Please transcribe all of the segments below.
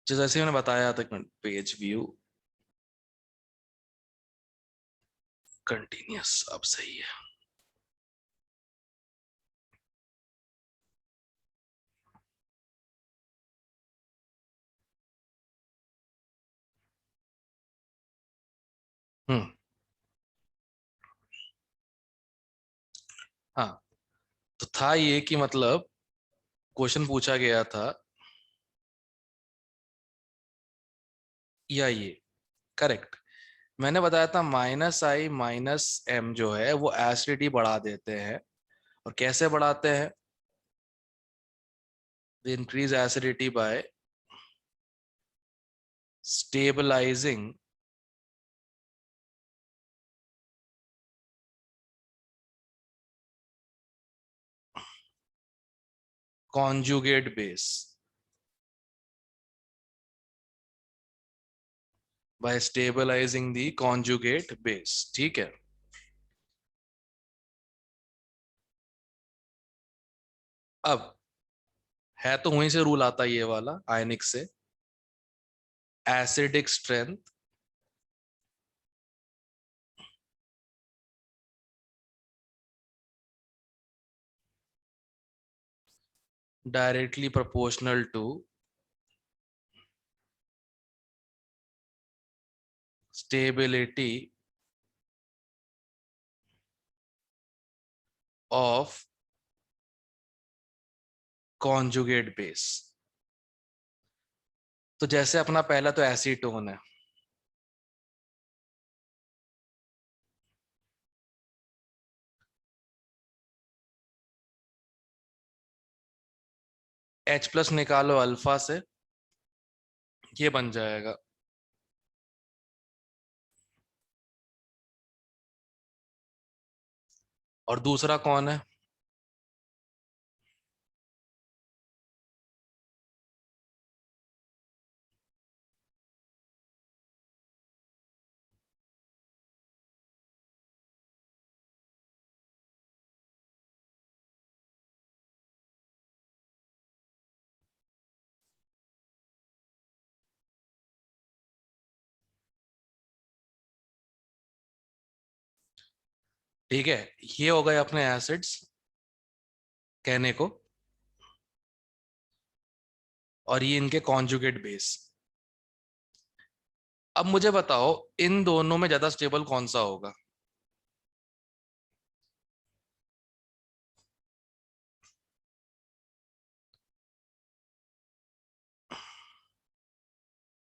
जैसे मैंने बताया था, पेज व्यू कंटिन्यूअस अब सही है। हम्म। हाँ, तो था ये कि मतलब क्वेश्चन पूछा गया था, या ये करेक्ट। मैंने बताया था -i - m जो है वो एसिडिटी बढ़ा देते हैं। और कैसे बढ़ाते हैं? They increase acidity by stabilising conjugate base, by stabilising the conjugate base. ठीक है। अब है तो वहीं से रूल आता है ये वाला आयनिक से, acidic strength directly proportional to stability of conjugate base. तो जैसे अपना पहला तो एसीटोन है, H+ निकालो अल्फा से, ये बन जाएगा। और दूसरा कौन है? ठीक है, ये हो गए अपने एसिड्स कहने को, और ये इनके कॉन्जुगेट बेस। अब मुझे बताओ, इन दोनों में ज्यादा स्टेबल कौन सा होगा?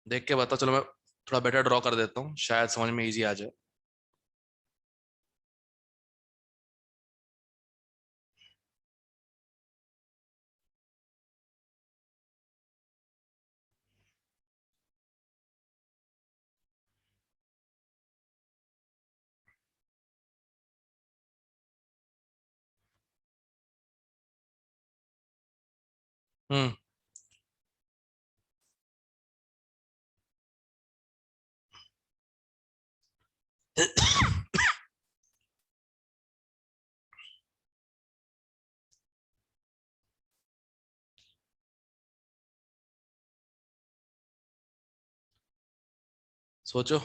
देख के बता, चलो मैं थोड़ा बेटर ड्रॉ कर देता हूँ, शायद समझ में इजी आ जाए। हम्म। सोचो,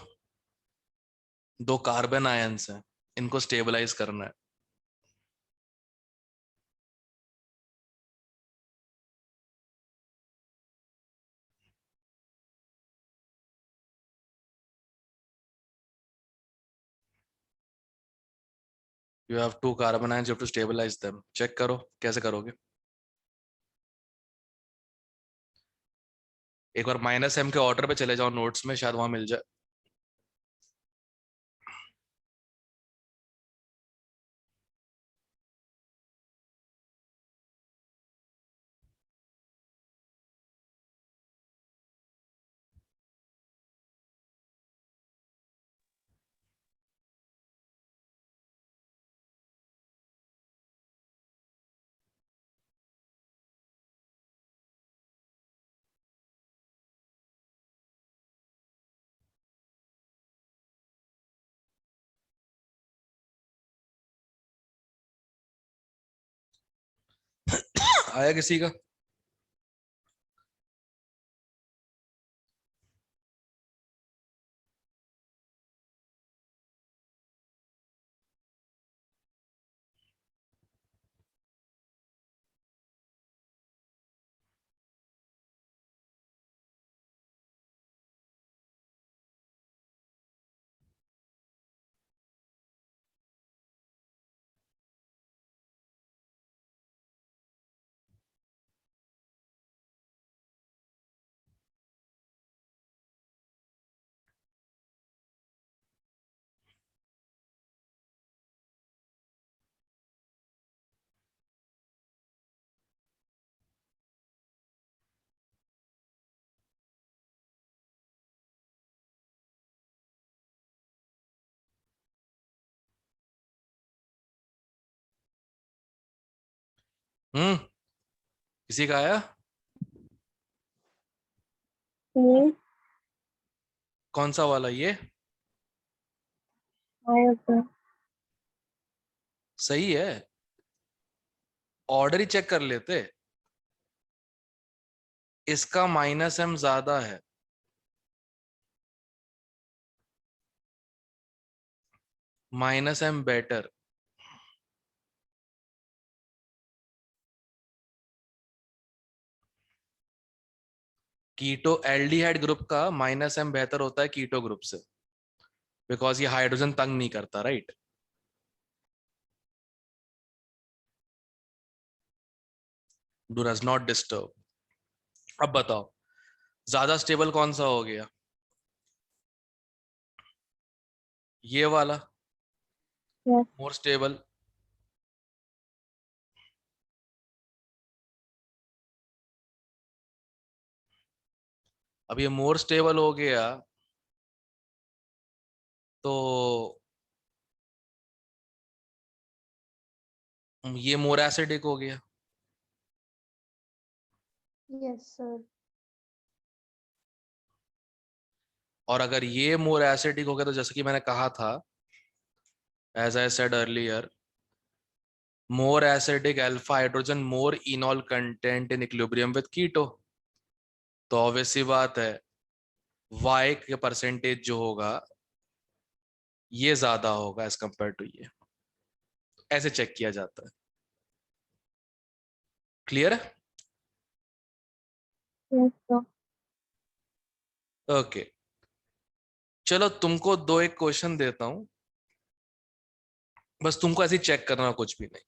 दो कार्बन आयंस हैं, इनको स्टेबलाइज करना है। You have to carbon ions, you have to stabilise them. Check करो कैसे करोगे। एक बार -m के ऑर्डर पे चले जाओ नोट्स में, शायद वहां मिल जाए। आया किसी का? किसी का आया? ये कौन सा वाला ये? आया था। सही है। ऑर्डर ही चेक कर लेते। इसका माइनस एम ज्यादा है। Minus M better. Keto aldehyde group का माइनस एम बेहतर होता है कीटो ग्रुप से, बिकॉज ये हाइड्रोजन तंग नहीं करता, right? Do does not disturb. अब बताओ, ज्यादा स्टेबल कौन सा हो गया? ये वाला यस। More stable. अब ये मोर स्टेबल हो गया तो ये मोर एसिडिक हो गया। Yes sir. और अगर ये मोर एसिडिक हो गया तो जैसे कि मैंने कहा था, as I said earlier, more acidic alpha hydrogen more enol content in equilibrium with keto। तो ऑब्वियस सी बात है, Y के परसेंटेज जो होगा ये ज्यादा होगा एज कंपेयर टू ये। ऐसे चेक किया जाता है। क्लियर है? Yes sir. ओके, चलो तुमको दो एक क्वेश्चन देता हूं, बस तुमको ऐसे चेक करना, कुछ भी नहीं।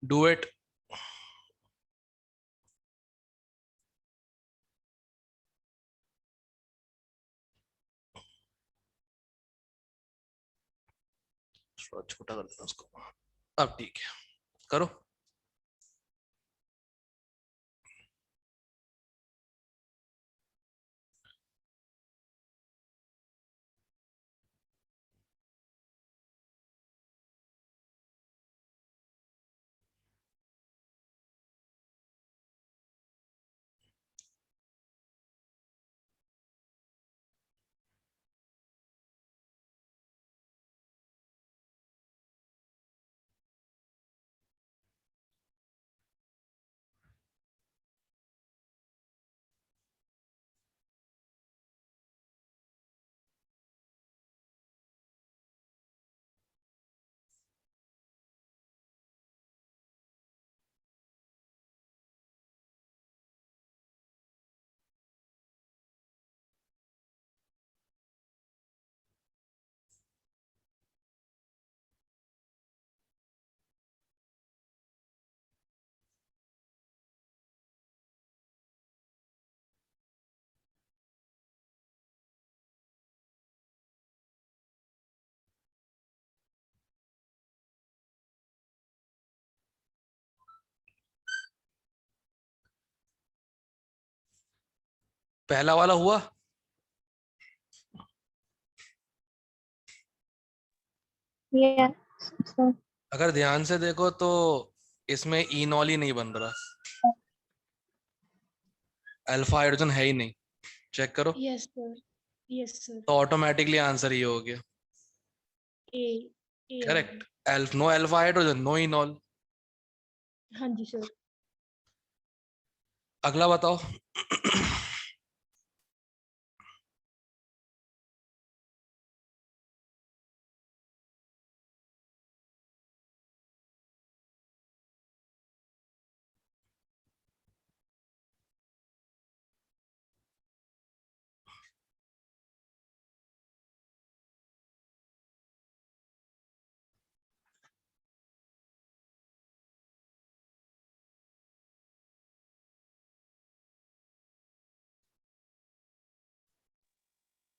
Do it. छोटा कर देना उसको। अब ठीक है, करो। पहला वाला हुआ? Yes, sir. अगर ध्यान से देखो तो इसमें इनॉल ही नहीं बन रहा, अल्फा हाइड्रोजन है ही नहीं, चेक करो। Yes, sir. Yes, sir. तो ऑटोमेटिकली आंसर ये हो गया, A. A. Correct. No alpha hydrogen, no enol. हाँ जी सर। अगला बताओ।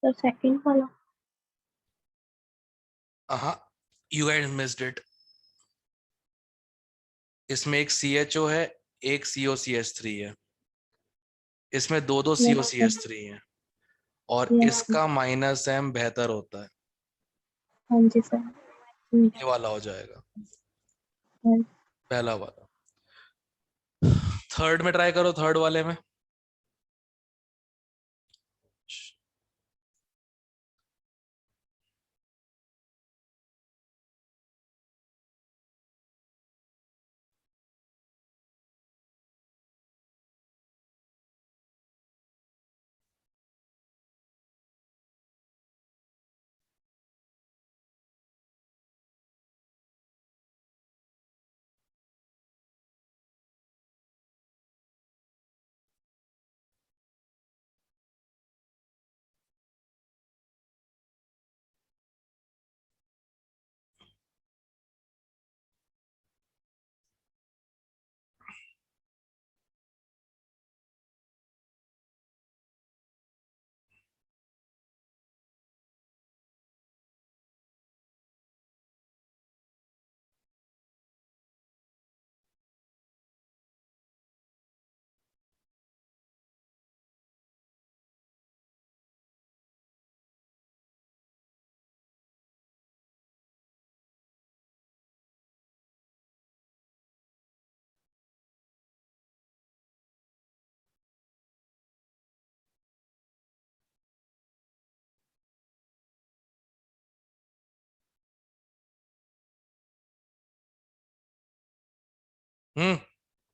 The second वाला. हाँ, यू गाइस मिस्ड इट। इसमें एक CHO है, एक COCH3 है, इसमें दो दो Yes, COCH3 है, और Yes, इसका -M बेहतर होता है, हाँ जी सर. ये वाला हो जाएगा, Yes. पहला वाला। थर्ड में ट्राई करो, थर्ड वाले में।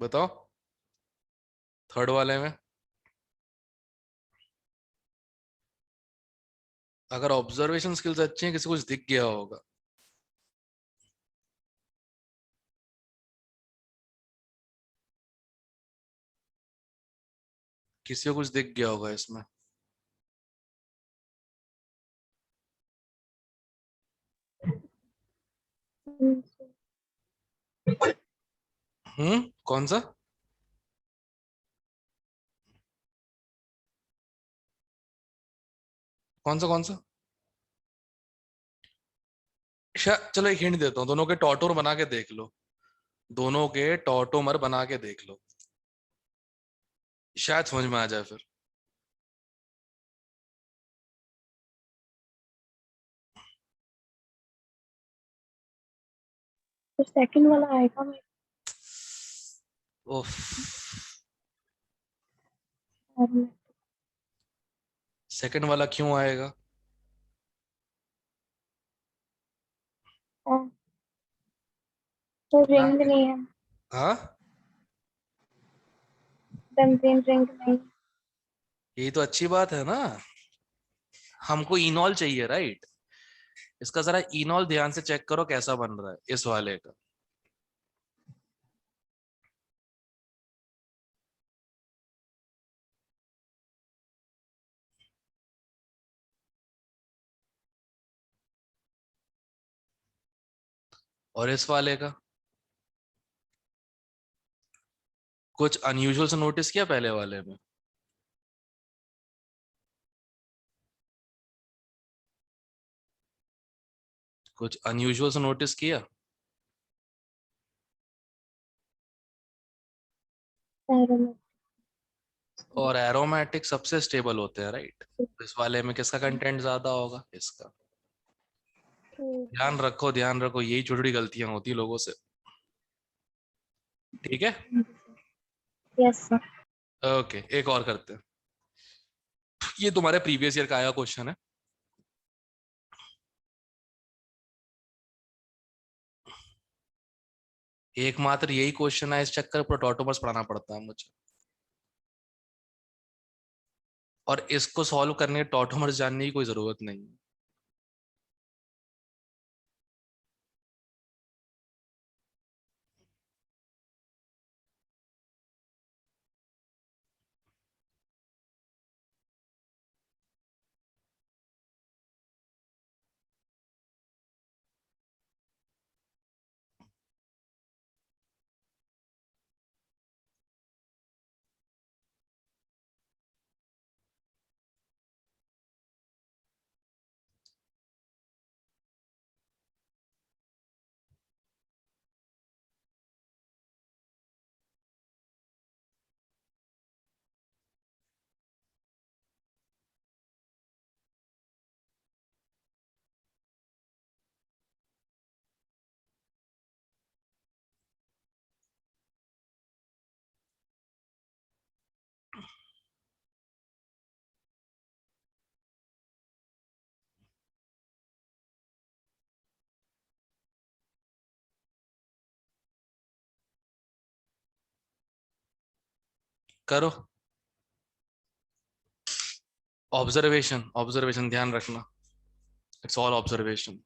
बताओ थर्ड वाले में। अगर ऑब्जर्वेशन स्किल्स अच्छी हैं, किसी को कुछ दिख गया होगा। किसी को कुछ दिख गया होगा इसमें। कौन सा? कौन सा? कौन सा? चलो एक हिंट देता हूँ, दोनों के टॉटोर बना के देख लो, दोनों के टॉटोमर बना के देख लो, शायद समझ में आ जाए फिर। तो सेकंड वाला आएगा मैं. ओफ, और सेकंड वाला क्यों आएगा? मैं तो रिंग नहीं है. हाँ, बेंजीन रिंग नहीं. यही तो अच्छी बात है ना, हमको इनॉल चाहिए, राइट। इसका जरा इनॉल ध्यान से चेक करो कैसा बन रहा है इस वाले का। और इस वाले का कुछ अनयूजुअल से नोटिस किया पहले वाले में? कुछ अनयूजुअल से नोटिस किया? एरोमेटिक. और एरोमेटिक सबसे स्टेबल होते हैं, राइट? इस वाले में किसका कंटेंट ज्यादा होगा? इसका। ध्यान रखो, यही छोटी छोटी गलतियां होती है लोगों से। ठीक है, यस सर। ओके, एक और करते हैं। ये तुम्हारे प्रीवियस ईयर का आया क्वेश्चन है। एकमात्र यही क्वेश्चन है, इस चक्कर पर टॉटोमर्स पढ़ाना पड़ता है मुझे। और इसको सॉल्व करने टॉटोमर्स जानने की कोई जरूरत नहीं है। करो। ऑब्जर्वेशन, ऑब्जर्वेशन ध्यान रखना, इट्स ऑल ऑब्जर्वेशन।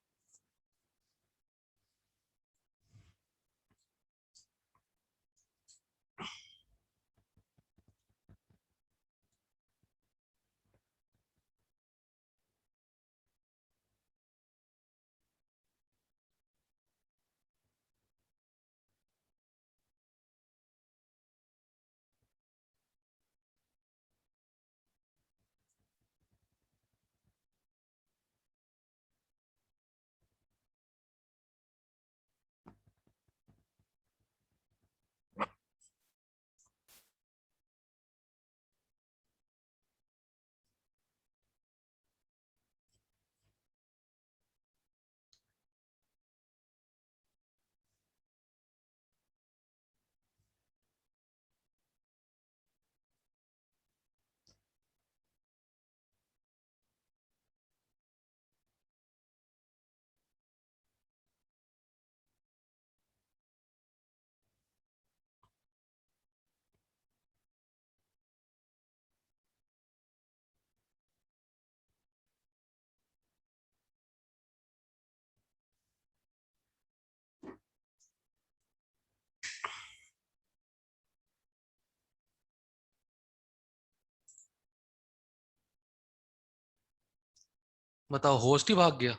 बताओ, होस्ट ही भाग गया?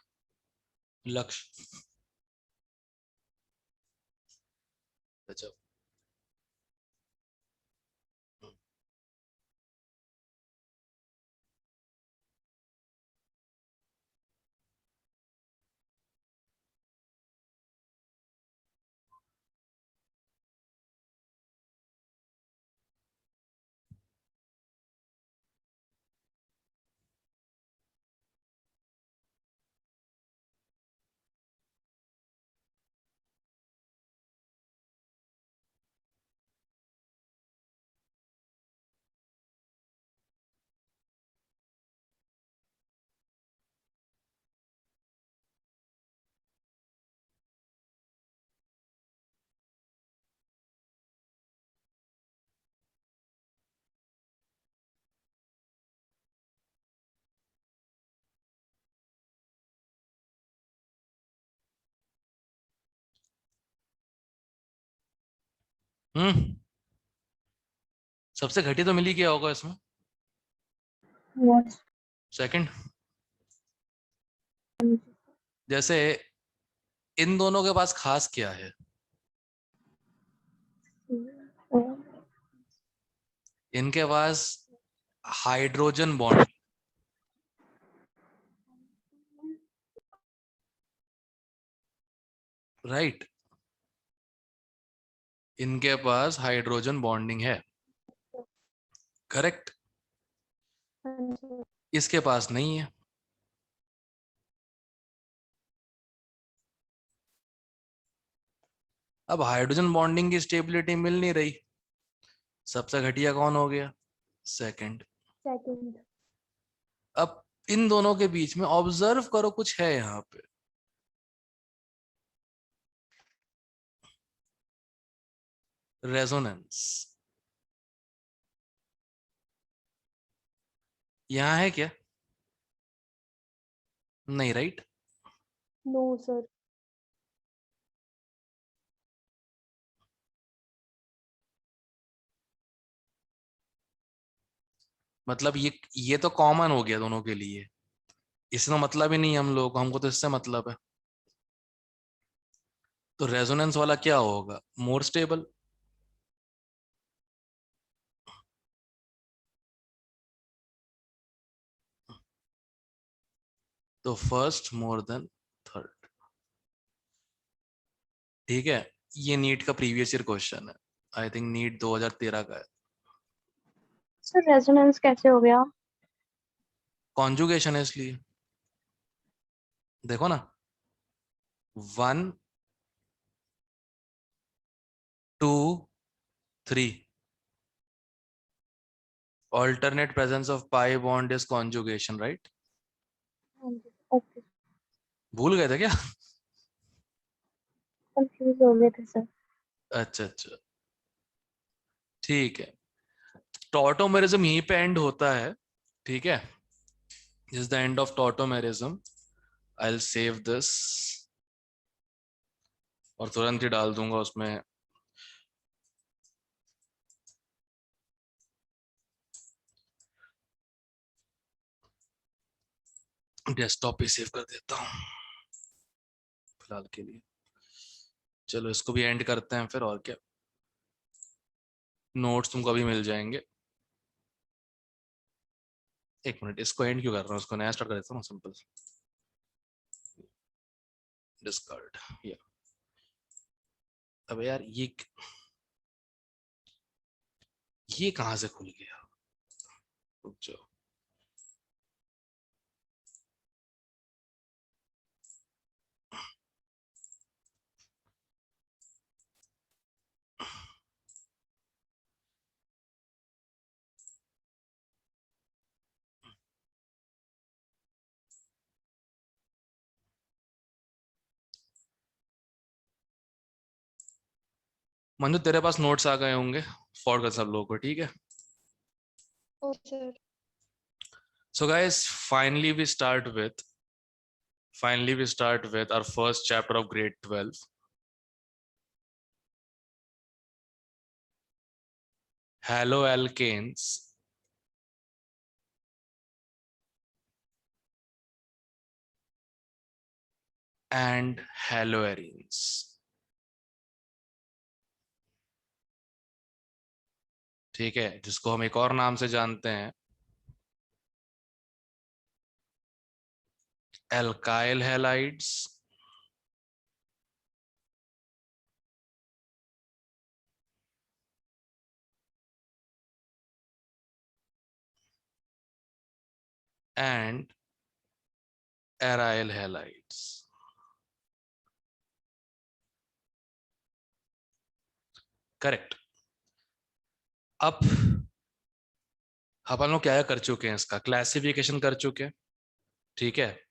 लक्ष्य। अच्छा। हम्म, सबसे घटिया तो मिली क्या होगा इसमें? What's second. जैसे इन दोनों के पास खास क्या है? इनके पास हाइड्रोजन बॉन्ड, राइट? इनके पास हाइड्रोजन बॉन्डिंग है। करेक्ट। हाँ सर। इसके पास नहीं है। अब हाइड्रोजन बॉन्डिंग की स्टेबिलिटी मिल नहीं रही, सबसे घटिया कौन हो गया? सेकंड। सेकंड। अब इन दोनों के बीच में ऑब्जर्व करो, कुछ है यहाँ पे। रेजोनेंस यहाँ है क्या? नहीं, राइट। No sir. मतलब ये तो कॉमन हो गया दोनों के लिए, इसमें मतलब ही नहीं हम लोग, हमको तो इससे मतलब है। तो रेजोनेंस वाला क्या होगा? More stable. तो फर्स्ट मोर देन थर्ड। ठीक है, ये नीट का प्रीवियस ईयर क्वेश्चन है, आई थिंक नीट 2013 का है। सर रेजोनेंस कैसे हो गया? कॉन्जुगेशन है इसलिए। देखो ना, 1 2 3, alternate presence of pi bond is conjugation, right? हाँ जी, ओके। भूल गए थे क्या? कंफ्यूज हो गए थे सर। अच्छा अच्छा, ठीक है। टॉटोमेरिज्म यहीं पे एंड होता है, ठीक है। This is the end of tautomerism. I will save this और तुरंत ही डाल दूंगा उसमें। डेस्कटॉप पे सेव कर देता हूँ फिलहाल के लिए। चलो इसको भी एंड करते हैं फिर, और क्या। नोट्स तुमको अभी मिल जाएंगे। एक मिनट, इसको एंड क्यों कर रहा हूँ, उसको नया स्टार्ट कर देता हूँ, सिंपल। डिस्कार्ड या। अब यार ये कहाँ से खुल गया? रुक जाओ। मंजू तेरे पास नोट्स आ गए होंगे, फॉरवर्ड कर सब लोगों को, ठीक है। ओ sir. So guys, finally we start with our first chapter of grade 12, haloalkanes and haloarenes। ठीक है, जिसको हम एक और नाम से जानते हैं, alkyl halides and aryl halides। Correct. अब अपन लोग क्या क्या कर चुके हैं, इसका क्लासिफिकेशन कर चुके हैं, ठीक है,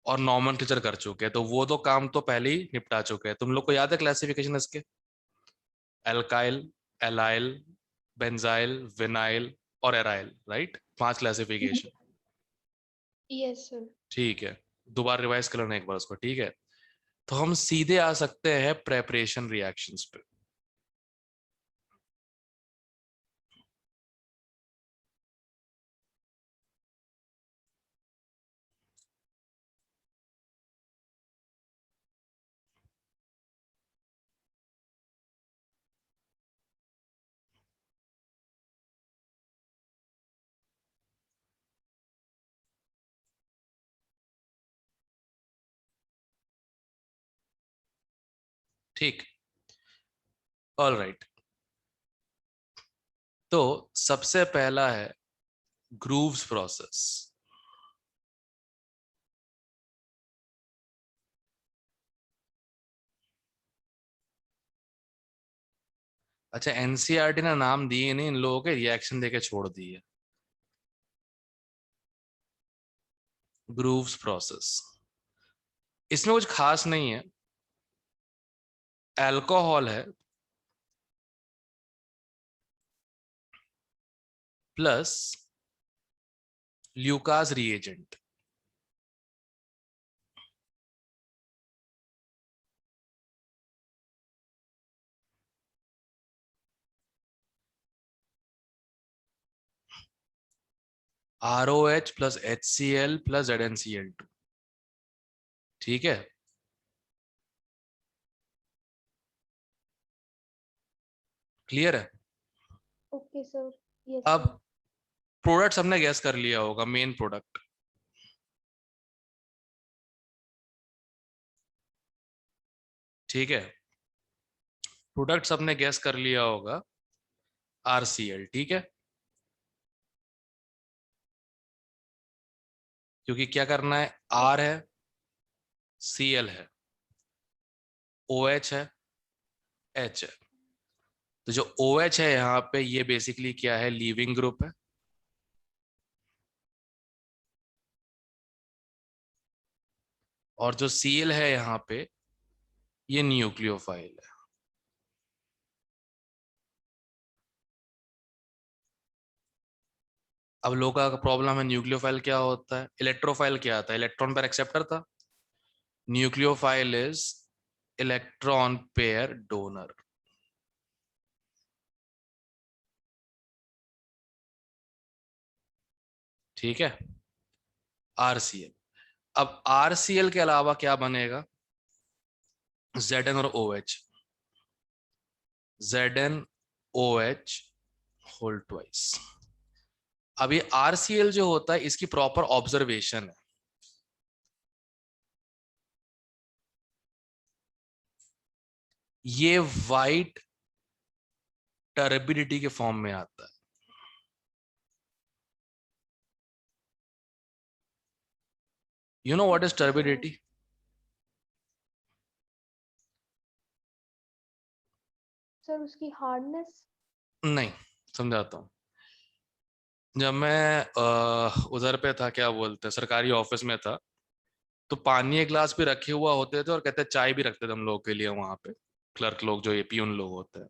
और नॉमेनक्लेचर कर चुके हैं। तो वो दो काम तो पहले ही निपटा चुके हैं। तुम लोग को याद है क्लासिफिकेशन इसके? एल्काइल, एलाइल, बेंजाइल, विनाइल और aryl, right? 5 classification. Yes sir. ठीक है, दोबारा रिवाइज कर लेना एक बार उसको, ठीक है। तो हम सीधे आ सकते हैं प्रेपरेशन रिएक्शंस पे। ठीक, ऑल राइट। तो सबसे पहला है ग्रूव्स प्रोसेस। अच्छा, एनसीईआरटी ने नाम दिए नहीं, इन लोगों के रिएक्शन देके छोड़ दिए। ग्रूव्स प्रोसेस, इसमें कुछ खास नहीं है। अल्कोहल है plus Lucas reagent. ROH plus HCl plus ZnCl2। ठीक है, क्लियर है। Okay sir. यस अब सर। प्रोडक्ट हमने गैस कर लिया होगा, मेन प्रोडक्ट। ठीक है, प्रोडक्ट सबने गैस कर लिया होगा RCl। ठीक है, क्योंकि क्या करना है, R है, Cl है, OH है, H है। तो जो OH है यहाँ पे, ये बेसिकली क्या है, लीविंग ग्रुप है। और जो Cl है यहाँ पे, ये न्यूक्लियोफाइल है। अब लोगों का प्रॉब्लम है, न्यूक्लियोफाइल क्या होता है, इलेक्ट्रोफाइल क्या आता है, इलेक्ट्रॉन पेयर एक्सेप्टर था। Nucleophile is electron pair donor. ठीक है, RCl। अब RCl के अलावा क्या बनेगा, Zn और OH। ZnOH whole twice. अब ये RCl जो होता है, इसकी प्रॉपर ऑब्जर्वेशन है। ये वाइट टर्बिडिटी के फॉर्म में आता है। You know what is turbidity? Sir उसकी हार्डनेस। नहीं, समझाता हूँ। जब मैं उधर पे था, क्या बोलते हैं, सरकारी ऑफिस में था, तो पानी एक गिलास भी रखे हुआ होते थे और कहते चाय भी रखते थे हम लोग के लिए वहां पे। क्लर्क लोग, जो एपी उन लोग होते हैं।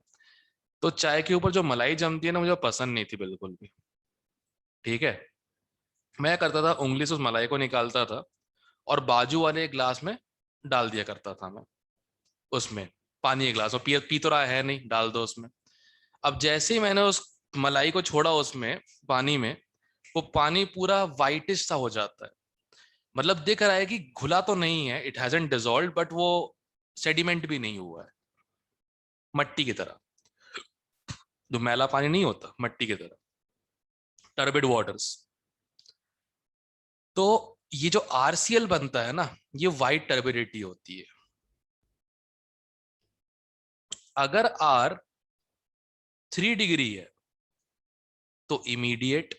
तो चाय के ऊपर जो मलाई जमती है ना, मुझे पसंद नहीं थी बिल्कुल भी। ठीक है, मैं करता था, उंगली से उस मलाई को निकालता था और बाजू वाले ग्लास में डाल दिया करता था मैं। उसमें पानी एक गिलास, और पी तो रहा है नहीं, डाल दो उसमें। अब जैसे ही मैंने उस मलाई को छोड़ा उसमें, पानी में, वो पानी पूरा वाइटिश सा हो जाता है। मतलब दिख रहा है कि घुला तो नहीं है, इट हैजंट डिसॉल्व, बट वो सेडिमेंट भी नहीं हुआ है, मट्टी की तरह। जो मैला पानी नहीं होता, मट्टी की तरह, टर्बिड वाटर्स। तो ये जो RCl बनता है ना, ये वाइट टर्बिडिटी होती है। अगर R 3 डिग्री है तो इमीडिएट,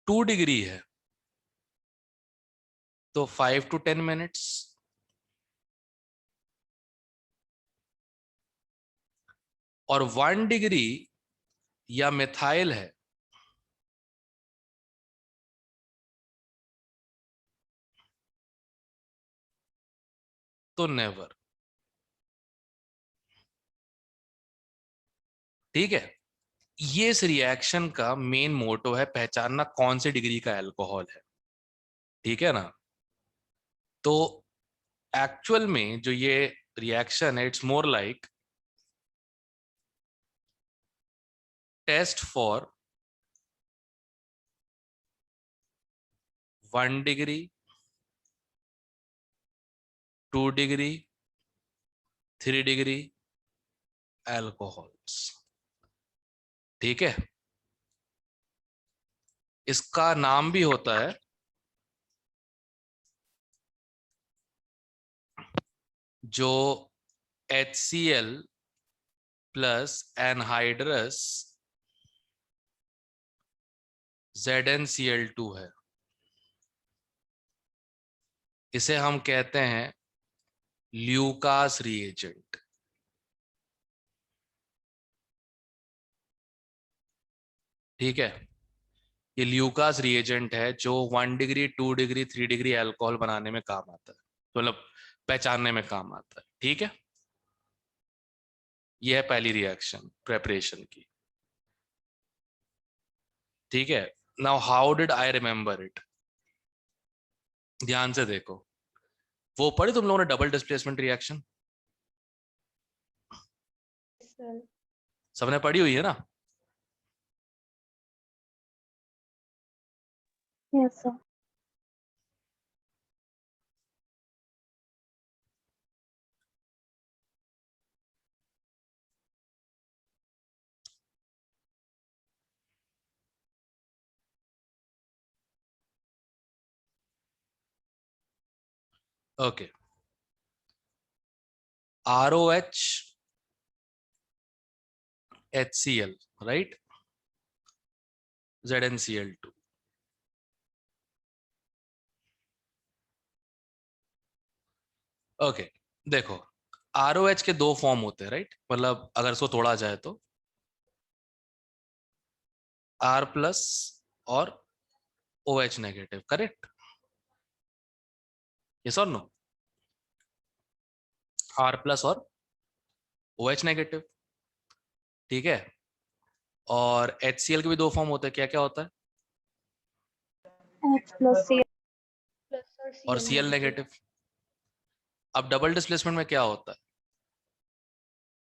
2 डिग्री है तो 5 to 10 मिनट्स, और 1 डिग्री या मिथाइल है तो नेवर। ठीक है, ये इस रिएक्शन का मेन मोटो है, पहचानना कौन सी डिग्री का अल्कोहल है। ठीक है ना। तो एक्चुअल में जो ये रिएक्शन है, it's more like test for 1 degree, 2 degree, 3 degree alcohols. ठीक है, इसका नाम भी होता है जो HCl प्लस एनहाइड्रस ZnCl2 है। इसे हम कहते हैं ल्यूकास रिएजेंट। ठीक है, ये ल्यूकास रिएजेंट है जो 1 डिग्री 2 डिग्री 3 डिग्री अल्कोहल बनाने में काम आता है, तो मतलब पहचानने में काम आता है। ठीक है, ये है पहली रिएक्शन प्रेपरेशन की। ठीक है, now how did I remember it, ध्यान से देखो। वो पढ़ी तुम लोगों ने डबल डिस्प्लेसमेंट रिएक्शन, सर सबने पढ़ी हुई है ना? Yes sir. Okay, ROH HCl, right, ZnCl2। Okay, देखो ROH के दो फॉर्म होते हैं, राइट, मतलब अगर इसको तोड़ा जाए तो R प्लस और OH नेगेटिव, करेक्ट? यस और नो? R प्लस और OH नेगेटिव। ठीक है, और HCl के भी दो फॉर्म होते हैं, क्या क्या होता है? H plus Cl प्लस और और Cl Cl नेगेटिव। नेगेटिव। अब डबल डिस्प्लेसमेंट में क्या होता है?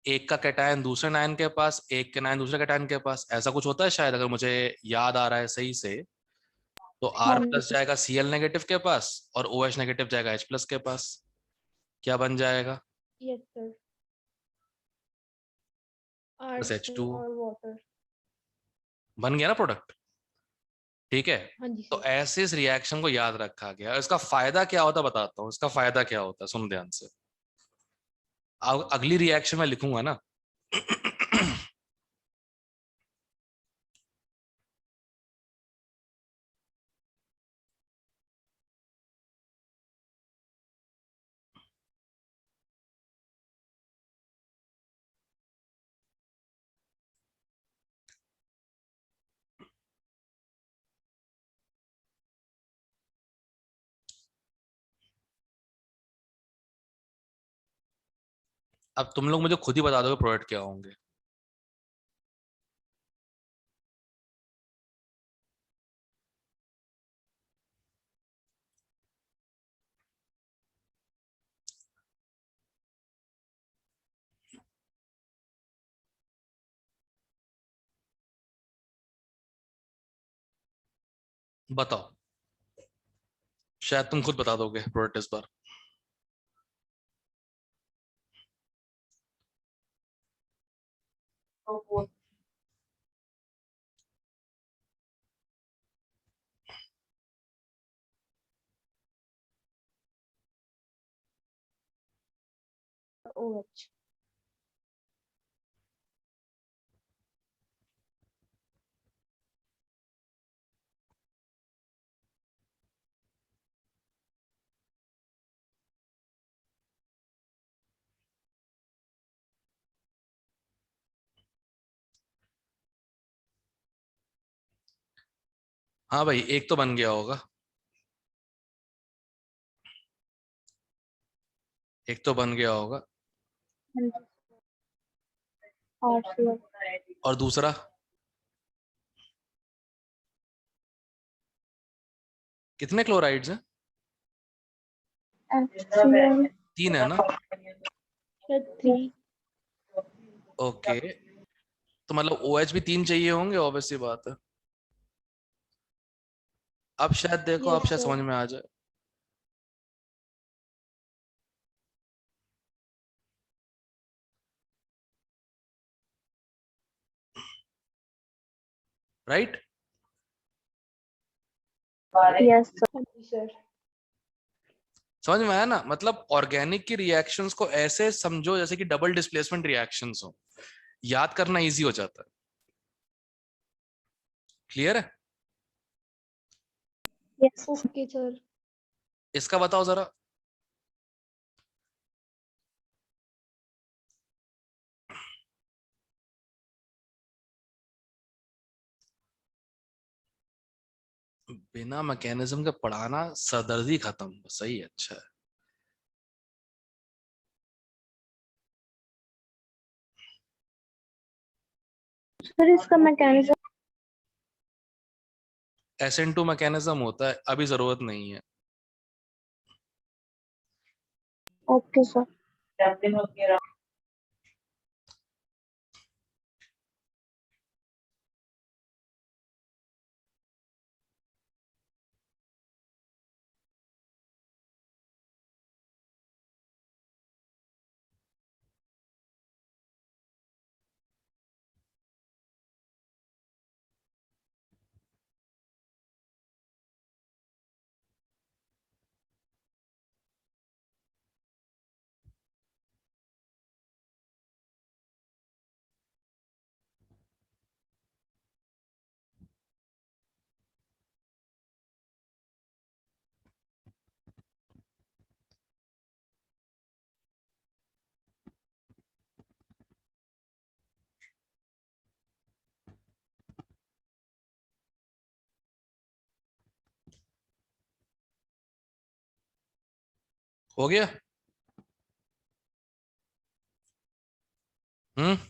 एक का कैटायन दूसरे नायन के पास, एक के नायन दूसरे कैटायन के पास, ऐसा कुछ होता है शायद, अगर मुझे याद आ रहा है सही से। तो हाँ R जी प्लस जाएगा Cl नेगेटिव के पास और OH नेगेटिव जाएगा H प्लस के पास। क्या बन जाएगा? Yes sir, plus arson H2 और वाटर। बन गया ना प्रोडक्ट। ठीक है, हाँ जी तो सर। ऐसे इस रिएक्शन को याद रखा गया। इसका फायदा क्या होता है बताता हूँ, इसका फायदा क्या होता है, सुन ध्यान से। अगली रिएक्शन में लिखूंगा ना। अब तुम लोग मुझे खुद ही बता दो प्रोडक्ट क्या होंगे। बताओ, शायद तुम खुद बता दोगे प्रोडक्ट इस बार। OH। हाँ भाई, एक तो बन गया होगा, एक तो बन गया होगा। RCl और दूसरा? कितने क्लोराइड्स हैं? HCl 3 है ना? सर 3। ओके, तो मतलब OH भी 3 चाहिए होंगे, ऑब्वियस सी बात है। अब शायद देखो, अब यस शायद सर। समझ में आ जाए। Right, Yes, sir. हाँ जी सर। समझ में आया ना? मतलब ऑर्गेनिक की रिएक्शंस को ऐसे समझो जैसे कि डबल डिस्प्लेसमेंट रिएक्शंस हो, याद करना इजी हो जाता है। क्लियर है? Yes, sir. Okay sir. इसका बताओ जरा। बिना मैकेनिज्म के पढ़ाना सरदर्दी खत्म। सही है, अच्छा है। सर इसका मैकेनिज्म। SN2 मैकेनिज्म होता है, अभी जरूरत नहीं है। Okay sir. हो गया? हम्म।